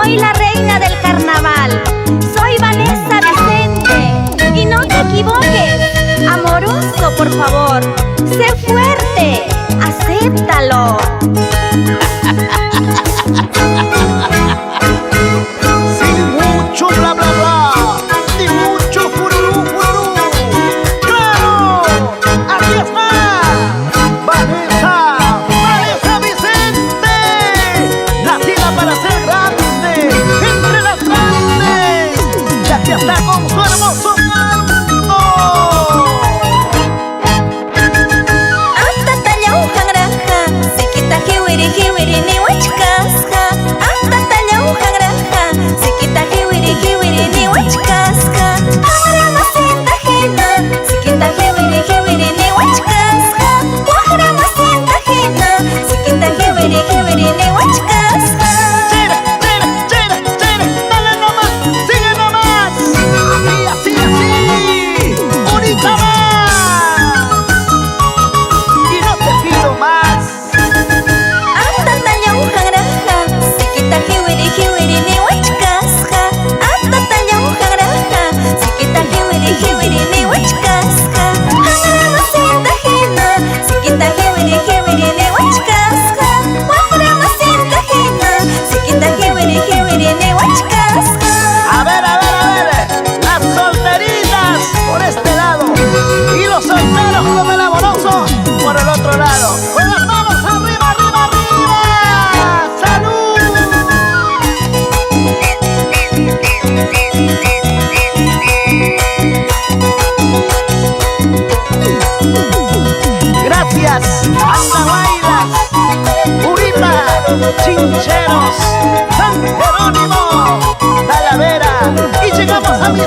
soy la reina del carnaval. Soy Vanessa Vicente. Y no te equivoques, amoroso, por favor. Sé fuerte, acéptalo. Sin mucho bla bla bla, ni mucho fururú fururú. ¡Claro! ¡Aquí está! ¡Vanessa Vicente! Nacida para ser grande, entre las grandes. Y aquí está con su hermoso canto. Hasta tallau hangraja, sikita hiwiri hiwiri ni wachkasja. Hasta tallau hangraja, sikita hiwiri hiwiri ni wachkasja. Ahora más sienta ajena, sikita hiwiri hiwiri ni wachkasja. Ahora más sienta ajena, sikita hiwiri hiwiri ni wachkasja. ¡Chera, chera, chera, chera! ¡Dale nomás! ¡Sigue nomás! Así, así, así. ¡Ahorita más! Y no te pido más. Hasta tallau hangraja, sikita hiwiri hiwiri ni wachkasja. Hasta tallau hangraja, sikita hiwiri hiwiri ni wachkasja. Ahora más sienta ajena, sikita hiwiri hiwiri ni wachkasja. Ahora más sienta ajena, sikita hiwiri hiwiri ni wachkasja. A ver, las solteritas por este lado y los solteros con el amoroso por el otro lado. Con las manos arriba, arriba, arriba. ¡Salud! Gracias, Andahuaylas, Purita, Chincheros, San Jerónimo, Talavera, y llegamos a mi